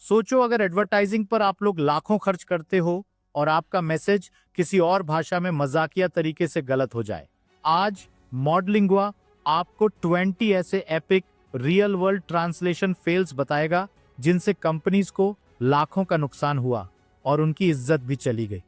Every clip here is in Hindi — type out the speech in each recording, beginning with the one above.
सोचो अगर एडवर्टाइजिंग पर आप लोग लाखों खर्च करते हो और आपका मैसेज किसी और भाषा में मजाकिया तरीके से गलत हो जाए। आज मॉडलिंगुआ आपको 20 ऐसे epic real world translation fails बताएगा जिनसे कंपनीज को लाखों का नुकसान हुआ और उनकी इज्जत भी चली गई।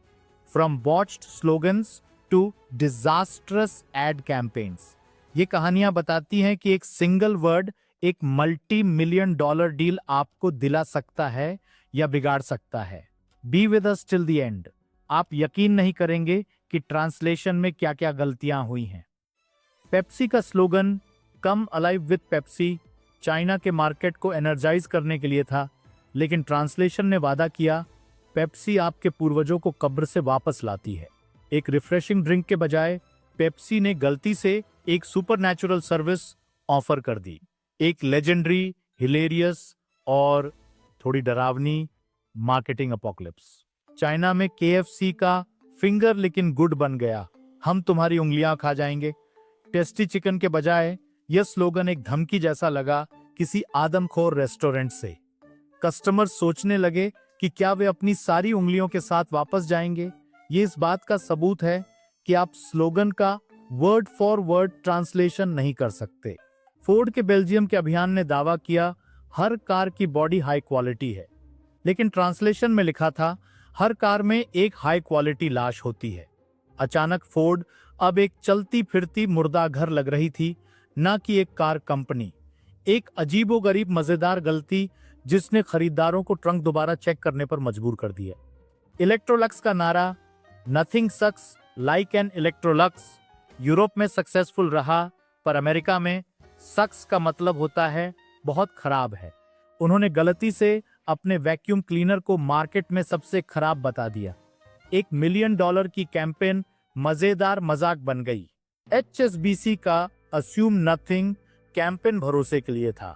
From botched slogans to disastrous ad campaigns, ये कहानियां बताती हैं कि एक सिंगल वर्ड एक मल्टी मिलियन डॉलर डील आपको दिला सकता है या बिगाड़ सकता है। Be with us till the end. आप यकीन नहीं करेंगे कि ट्रांसलेशन में क्या क्या गलतियां हुई हैं। पेप्सी का slogan come alive with Pepsi China के मार्केट को एनर्जाइज करने के लिए था, लेकिन ट्रांसलेशन ने वादा किया पेप्सी आपके पूर्वजों को कब्र से वापस लाती है। एक रिफ्रेशिंग ड्रिंक के बजाय पेप्सी ने गलती से एक सुपरनैचुरल सर्विस ऑफर कर दी। एक लेजेंडरी, हिलेरियस और थोड़ी डरावनी मार्केटिंग अपोकलिप्स। चाइना में केएफसी का फिंगर लेकिन गुड बन गया, हम तुम्हारी उंगलियां खा जाएंगे। टेस्टी चिकन के बजाय यह स्लोगन एक धमकी जैसा लगा किसी आदमखोर रेस्टोरेंट से। कस्टमर सोचने लगे कि क्या वे अपनी सारी उंगलियों के साथ वापस जाएंगे। ये इस बात का सबूत है कि आप स्लोगन का वर्ड फॉर वर्ड ट्रांसलेशन नहीं कर सकते। फोर्ड के बेल्जियम के अभियान ने दावा किया हर कार की बॉडी हाई क्वालिटी है, लेकिन ट्रांसलेशन में लिखा था हर कार में एक हाई क्वालिटी लाश होती है। अचानक फोर्ड अब एक चलती फिरती मुर्दा घर लग रही थी, न कि एक कार कंपनी। एक अजीबोगरीब मजेदार गलती जिसने खरीदारों को ट्रंक दोबारा चेक करने पर मजबूर कर दिया। इलेक्ट्रोलक्स का नारा nothing sucks like an Electrolux Europe में सक्सेसफुल रहा, पर अमेरिका में सक्स का मतलब होता है बहुत खराब है। उन्होंने गलती से अपने वैक्यूम क्लीनर को मार्केट में सबसे खराब बता दिया। $1 मिलियन की कैंपेन मजेदार मजाक बन गई। HSBC का अस्यूम नथिंग कैंपेन भरोसे के लिए था,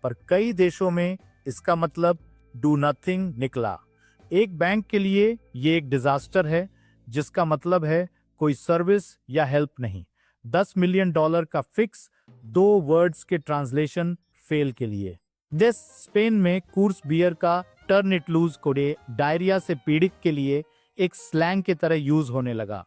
पर कई देशों में इसका मतलब डू नथिंग निकला। एक बैंक के लिए ये एक डिजास्टर है, जिसका मतलब है कोई सर्विस या हेल्प नहीं। $10 मिलियन का फिक्स 2 वर्ड्स के ट्रांसलेशन फेल के लिए। स्पेन में कूर्स बियर का टर्न इट लूज कोडे डायरिया से पीड़ित के लिए एक स्लैंग की तरह यूज होने लगा।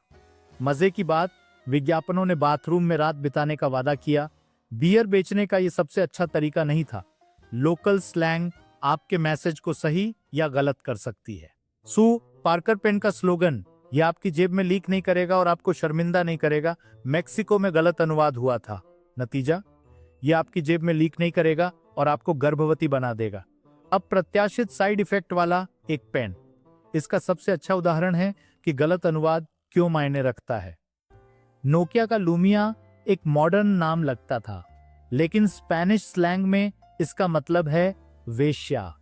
मजे की बात, विज्ञापनों ने बाथरूम में रात बिताने का वादा किया। बियर बेचने का यह सबसे अच्छा तरीका नहीं था। लोकल स्लैंग आपके मैसेज को सही या गलत कर सकती है। सू पार्कर पेन का स्लोगन यह आपकी जेब में लीक नहीं करेगा और आपको शर्मिंदा नहीं करेगा, मेक्सिको में गलत अनुवाद हुआ था। नतीजा, यह आपकी जेब में लीक नहीं करेगा और आपको गर्भवती बना देगा। अप्रत्याशित साइड इफेक्ट वाला एक पेन इसका सबसे अच्छा उदाहरण है कि गलत अनुवाद क्यों मायने रखता है। नोकिया का लूमिया एक मॉडर्न नाम लगता था, लेकिन स्पेनिश स्लैंग में इसका मतलब है वेश्या।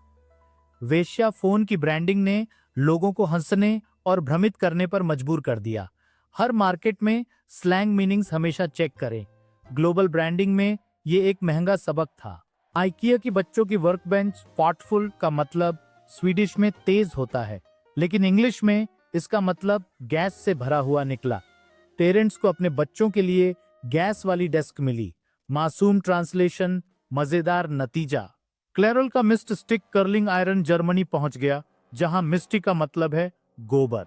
वेश्या फोन की ब्रांडिंग ने लोगों को हंसने और भ्रमित करने पर मजबूर कर दिया। हर मार्केट में स्लैंग मीनिंग्स हमेशा चेक करें। ग्लोबल ब्रांडिंग में ये एक महंगा सबक था। आइकिया की बच्चों की वर्कबेंच थॉटफुल का मतलब स्वीडिश में तेज होता है, लेकिन इंग्लिश में इसका मतलब गैस से भरा हुआ निकला। पेरेंट्स को अपने बच्चों के लिए गैस वाली डेस्क मिली। मासूम ट्रांसलेशन, मजेदार नतीजा। क्लेरल का mist stick curling iron Germany पहुंच गया, जहां मिस्टी का मतलब है गोबर।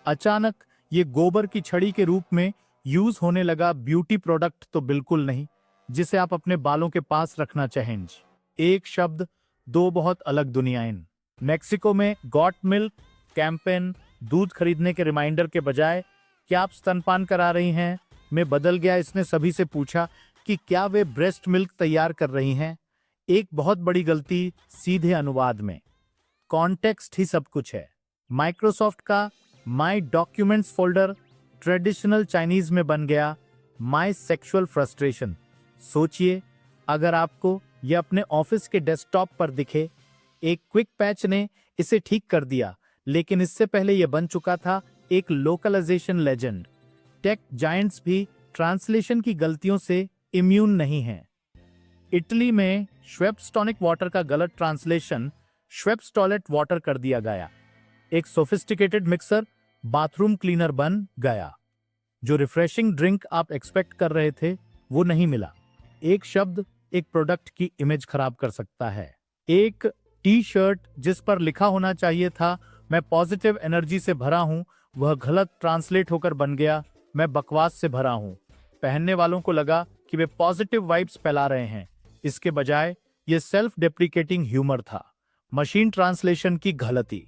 अचानक ये गोबर की छड़ी के रूप में यूज होने लगा। ब्यूटी प्रोडक्ट तो बिल्कुल नहीं, जिसे आप अपने बालों के पास रखना चाहेंगे। एक शब्द, दो बहुत अलग दुनियाएं। मेक्सिको में गॉट मिल्क कैंपेन दूध खरीदने के रिमाइंडर के बजाय क्या आप स्तनपान करा रही हैं में बदल गया। इसने सभी से पूछा कि क्या वे ब्रेस्ट मिल्क तैयार कर रही हैं। एक बहुत बड़ी गलती सीधे अनुवाद में। कॉन्टेक्स्ट ही सब कुछ है। माइक्रोसॉफ्ट का माई डॉक्यूमेंट्स फोल्डर ट्रेडिशनल चाइनीज में बन गया माई सेक्सुअल फ्रस्ट्रेशन। सोचिए अगर आपको यह अपने ऑफिस के डेस्कटॉप पर दिखे। एक क्विक पैच ने इसे ठीक कर दिया, लेकिन इससे पहले यह बन चुका था एक लोकलाइजेशन लेजेंड। टेक जायंट्स भी ट्रांसलेशन की गलतियों से इम्यून नहीं हैं। इटली में श्वेप्स टॉनिक वाटर का गलत ट्रांसलेशन श्वेप्स टॉयलेट वाटर कर दिया गया। एक सोफिस्टिकेटेड मिक्सर बाथरूम क्लीनर बन गया। जो रिफ्रेशिंग ड्रिंक आप एक्सपेक्ट कर रहे थे वो नहीं मिला। एक शब्द एक प्रोडक्ट की इमेज खराब कर सकता है। एक टी शर्ट जिस पर लिखा होना चाहिए था मैं पॉजिटिव एनर्जी से भरा हूं, वह गलत ट्रांसलेट होकर बन गया मैं बकवास से भरा हूं। पहनने वालों को लगा कि वे पॉजिटिव वाइब्स फैला रहे हैं, इसके बजाय ये सेल्फ डेप्रिकेटिंग ह्यूमर था। मशीन ट्रांसलेशन की गलती।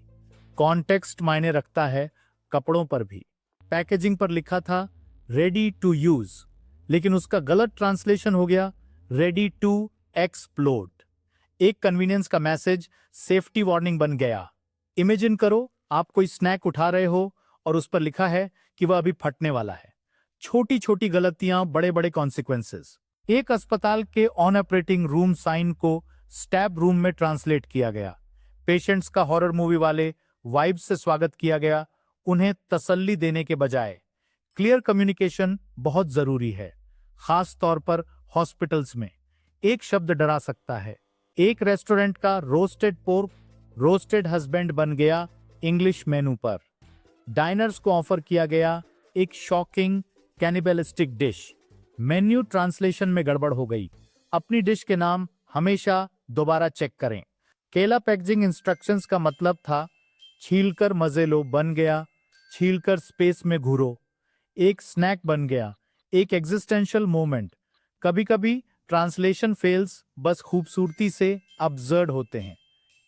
कॉन्टेक्स्ट मायने रखता है, कपड़ों पर भी। पैकेजिंग पर लिखा था रेडी टू यूज, लेकिन उसका गलत ट्रांसलेशन हो गया रेडी टू एक्सप्लोड। एक कन्वीनियंस का मैसेज सेफ्टी वार्निंग बन गया। इमेजिन करो आप कोई स्नैक उठा रहे हो और उस पर लिखा है कि वह अभी फटने वाला है। छोटी छोटी गलतियां, बड़े बड़े कॉन्सिक्वेंसेस। एक अस्पताल के ऑन ऑपरेटिंग रूम साइन को स्टैब रूम में ट्रांसलेट किया गया। पेशेंट्स का हॉरर मूवी वाले वाइब से स्वागत किया गया, उन्हें तसल्ली देने के बजाय। क्लियर कम्युनिकेशन बहुत जरूरी है, खास तौर पर हॉस्पिटल्स में। एक शब्द डरा सकता है। एक रेस्टोरेंट का रोस्टेड पोर्क रोस्टेड हस्बैंड बन गया इंग्लिश मेनू पर। डाइनर्स को ऑफर किया गया एक shocking cannibalistic dish. Menu translation में गड़बड़ हो गई। अपनी डिश के नाम हमेशा दोबारा चेक करें। केला पैकेजिंग इंस्ट्रक्शंस का मतलब था छीलकर मजे लो, बन गया छीलकर स्पेस में घूरो। एक स्नैक बन गया एक एग्जिस्टेंशियल मोमेंट। कभी कभी ट्रांसलेशन फेल्स बस खूबसूरती से अब्सर्ड होते हैं।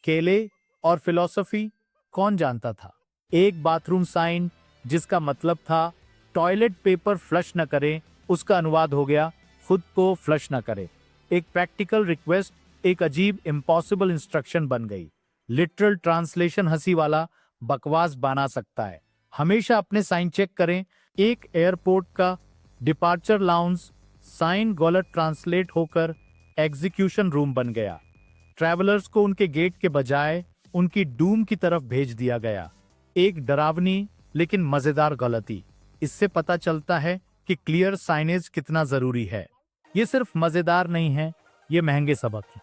केले और फिलॉसफी कौन जानता था। एक बाथरूम साइन जिसका मतलब था टॉयलेट पेपर फ्लश न करें, उसका अनुवाद हो गया खुद को फ्लश न करें। एक प्रैक्टिकल रिक्वेस्ट एक अजीब इम्पॉसिबल इंस्ट्रक्शन बन गई। लिटरल ट्रांसलेशन हंसी वाला बकवास बना सकता है। हमेशा अपने साइन चेक करें। एक एयरपोर्ट का डिपार्चर लाउंज साइन गलत ट्रांसलेट होकर एग्जीक्यूशन रूम बन गया। ट्रैवलर्स को उनके गेट के बजाय उनकी डूम की तरफ भेज दिया गया। एक डरावनी लेकिन मजेदार गलती। इससे पता चलता है कि क्लियर साइनेज कितना जरूरी है। ये सिर्फ मजेदार नहीं है, ये महंगे सबक है।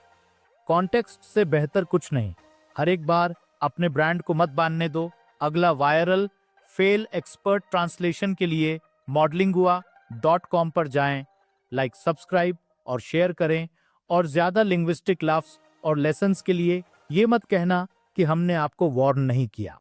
कॉन्टेक्स्ट से बेहतर कुछ नहीं। हर एक बार अपने ब्रांड को मत बांधने दो। अगला वायरल फेल एक्सपर्ट ट्रांसलेशन के लिए modelingua.com पर जाएं, लाइक सब्सक्राइब और शेयर करें। और ज्यादा लिंग्विस्टिक लाफ्स और लेसन्स के लिए ये मत कहना कि हमने आपको वार्न नहीं किया।